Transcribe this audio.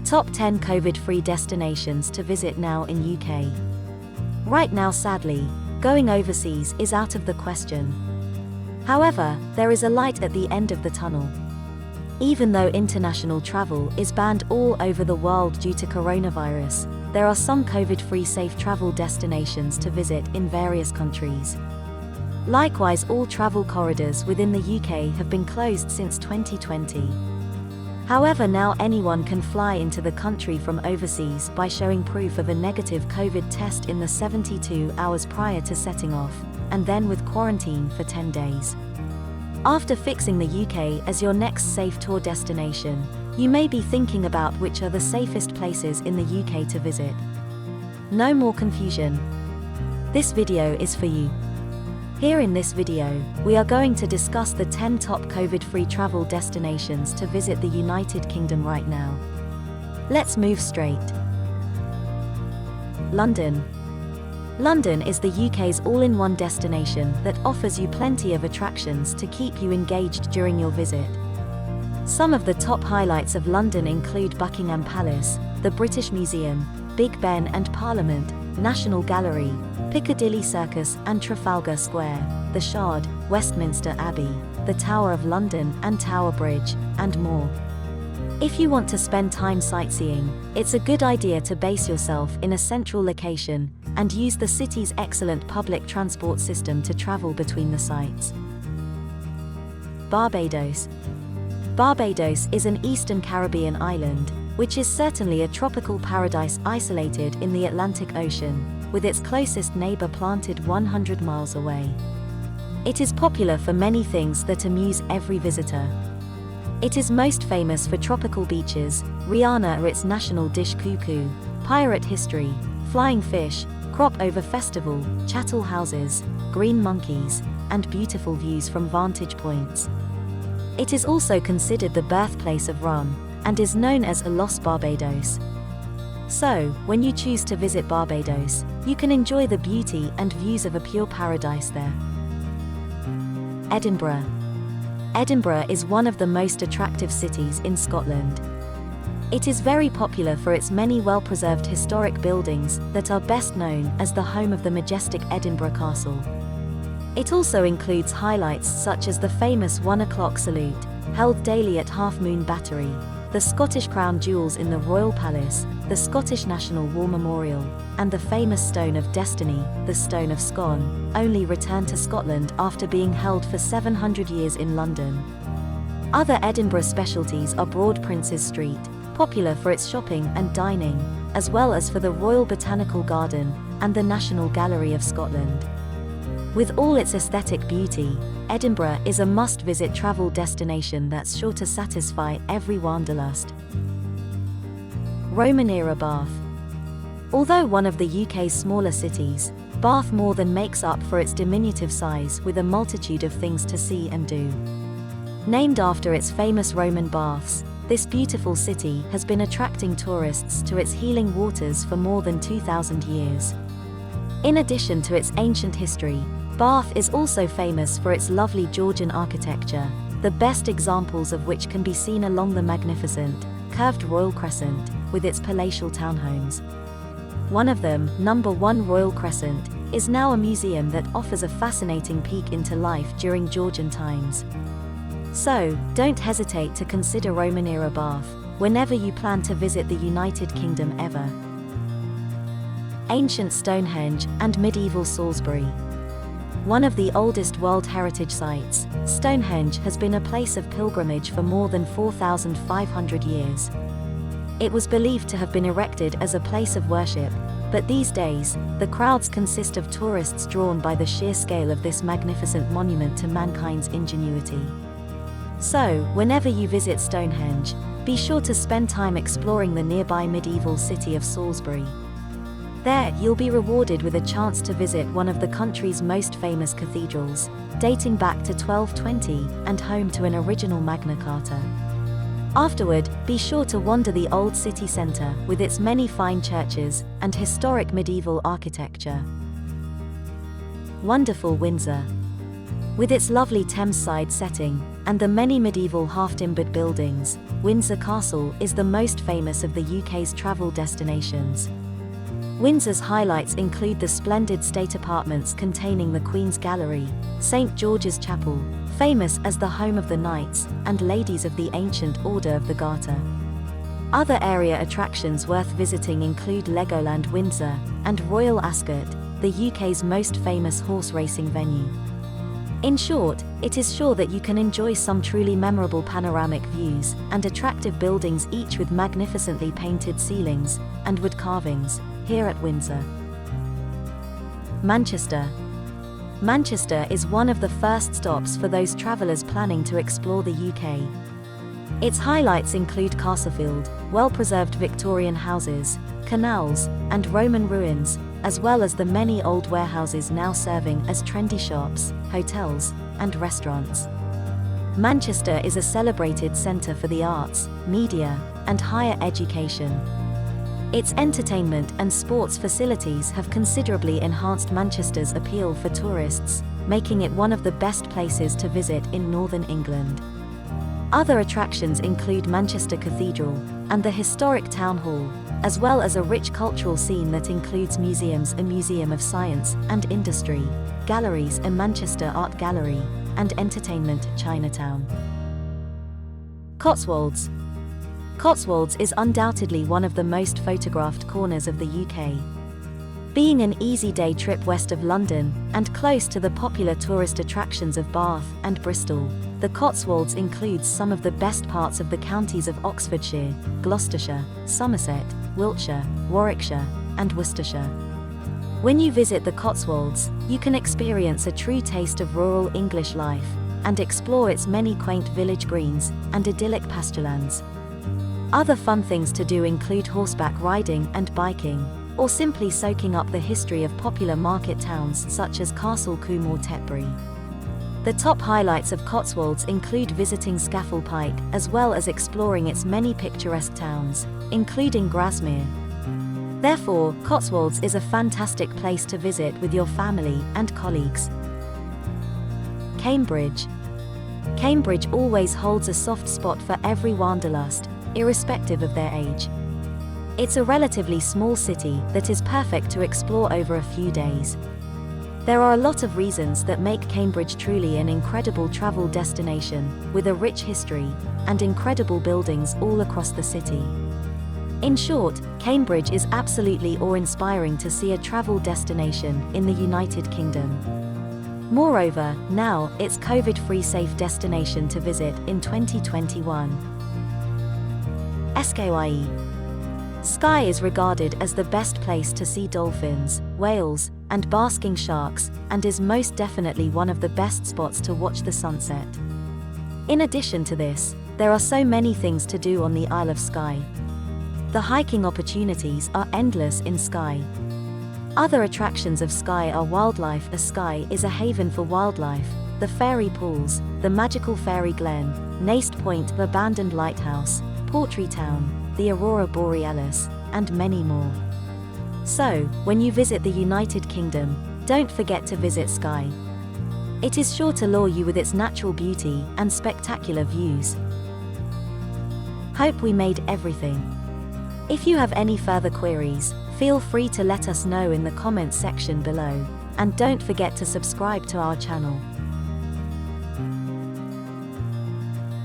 Top 10 COVID-free destinations to visit now in UK. Right now, sadly, going overseas is out of the question. However, there is a light at the end of the tunnel. Even though international travel is banned all over the world due to coronavirus, there are some COVID-free safe travel destinations to visit in various countries. Likewise, all travel corridors within the UK have been closed since 2020. However, now anyone can fly into the country from overseas by showing proof of a negative COVID test in the 72 hours prior to setting off, and then with quarantine for 10 days. After fixing the UK as your next safe tour destination, you may be thinking about which are the safest places in the UK to visit. No more confusion. This video is for you. Here in this video, we are going to discuss the 10 top COVID-free travel destinations to visit the United Kingdom right now. Let's move straight. London. London is the UK's all-in-one destination that offers you plenty of attractions to keep you engaged during your visit. Some of the top highlights of London include Buckingham Palace, the British Museum, Big Ben and Parliament, National Gallery, Piccadilly Circus and Trafalgar Square, the Shard, Westminster Abbey, the Tower of London and Tower Bridge, and more. If you want to spend time sightseeing, it's a good idea to base yourself in a central location and use the city's excellent public transport system to travel between the sites. Barbados. Barbados is an Eastern Caribbean island, which is certainly a tropical paradise isolated in the Atlantic Ocean, with its closest neighbor planted 100 miles away. It is popular for many things that amuse every visitor. It is most famous for tropical beaches, Rihanna or its National Dish Cou Cou, pirate history, flying fish, crop over festival, Chattel Houses, green monkeys, and beautiful views from vantage points. It is also considered the birthplace of rum, and is known as a Los Barbados. So, when you choose to visit Barbados, you can enjoy the beauty and views of a pure paradise there. Edinburgh. Edinburgh is one of the most attractive cities in Scotland. It is very popular for its many well-preserved historic buildings that are best known as the home of the majestic Edinburgh Castle. It also includes highlights such as the famous 1 o'clock salute, held daily at Half Moon Battery, the Scottish Crown Jewels in the Royal Palace, the Scottish National War Memorial, and the famous Stone of Destiny, the Stone of Scone, only returned to Scotland after being held for 700 years in London. Other Edinburgh specialties are Broad Princes Street, popular for its shopping and dining, as well as for the Royal Botanical Garden and the National Gallery of Scotland. With all its aesthetic beauty, Edinburgh is a must-visit travel destination that's sure to satisfy every wanderlust. Roman-era Bath. Although one of the UK's smaller cities, Bath more than makes up for its diminutive size with a multitude of things to see and do. Named after its famous Roman baths, this beautiful city has been attracting tourists to its healing waters for more than 2,000 years. In addition to its ancient history, Bath is also famous for its lovely Georgian architecture, the best examples of which can be seen along the magnificent, curved Royal Crescent, with its palatial townhomes. One of them, number 1 Royal Crescent, is now a museum that offers a fascinating peek into life during Georgian times. So, don't hesitate to consider Roman-era Bath whenever you plan to visit the United Kingdom ever. Ancient Stonehenge and medieval Salisbury. One of the oldest World Heritage Sites, Stonehenge has been a place of pilgrimage for more than 4,500 years. It was believed to have been erected as a place of worship, but these days, the crowds consist of tourists drawn by the sheer scale of this magnificent monument to mankind's ingenuity. So, whenever you visit Stonehenge, be sure to spend time exploring the nearby medieval city of Salisbury. There, you'll be rewarded with a chance to visit one of the country's most famous cathedrals, dating back to 1220 and home to an original Magna Carta. Afterward, be sure to wander the old city centre with its many fine churches and historic medieval architecture. Wonderful Windsor. With its lovely Thameside setting, and the many medieval half-timbered buildings, Windsor Castle is the most famous of the UK's travel destinations. Windsor's highlights include the splendid state apartments containing the Queen's Gallery, St George's Chapel, famous as the home of the Knights and Ladies of the Ancient Order of the Garter. Other area attractions worth visiting include Legoland Windsor and Royal Ascot, the UK's most famous horse racing venue. In short, it is sure that you can enjoy some truly memorable panoramic views and attractive buildings, each with magnificently painted ceilings and wood carvings, here at Windsor. Manchester. Manchester is one of the first stops for those travellers planning to explore the UK. Its highlights include Castlefield, well-preserved Victorian houses, canals, and Roman ruins, as well as the many old warehouses now serving as trendy shops, hotels, and restaurants. Manchester is a celebrated centre for the arts, media, and higher education. Its entertainment and sports facilities have considerably enhanced Manchester's appeal for tourists, making it one of the best places to visit in northern England. Other attractions include Manchester Cathedral and the historic Town Hall, as well as a rich cultural scene that includes museums, a Museum of Science and Industry, galleries, a Manchester Art Gallery, and entertainment, Chinatown. Cotswolds. Cotswolds is undoubtedly one of the most photographed corners of the UK. Being an easy day trip west of London and close to the popular tourist attractions of Bath and Bristol, the Cotswolds includes some of the best parts of the counties of Oxfordshire, Gloucestershire, Somerset, Wiltshire, Warwickshire, and Worcestershire. When you visit the Cotswolds, you can experience a true taste of rural English life and explore its many quaint village greens and idyllic pasturelands. Other fun things to do include horseback riding and biking, or simply soaking up the history of popular market towns such as Castle Coombe or Tetbury. The top highlights of Cotswolds include visiting Scafell Pike as well as exploring its many picturesque towns, including Grasmere. Therefore, Cotswolds is a fantastic place to visit with your family and colleagues. Cambridge. Cambridge always holds a soft spot for every wanderlust, irrespective of their age. It's a relatively small city that is perfect to explore over a few days. There are a lot of reasons that make Cambridge truly an incredible travel destination, with a rich history and incredible buildings all across the city. In short, Cambridge is absolutely awe-inspiring to see a travel destination in the United Kingdom. Moreover, now it's COVID-free safe destination to visit in 2021. Skye. Skye is regarded as the best place to see dolphins, whales, and basking sharks, and is most definitely one of the best spots to watch the sunset. In addition to this, there are so many things to do on the Isle of Skye. The hiking opportunities are endless in Skye. Other attractions of Skye are wildlife. Skye is a haven for wildlife, the fairy pools, the magical fairy glen, Naste Point, the abandoned lighthouse, Portree Town, the Aurora Borealis, and many more. So, when you visit the United Kingdom, don't forget to visit Skye. It is sure to lure you with its natural beauty and spectacular views. Hope we made everything. If you have any further queries, feel free to let us know in the comments section below, and don't forget to subscribe to our channel.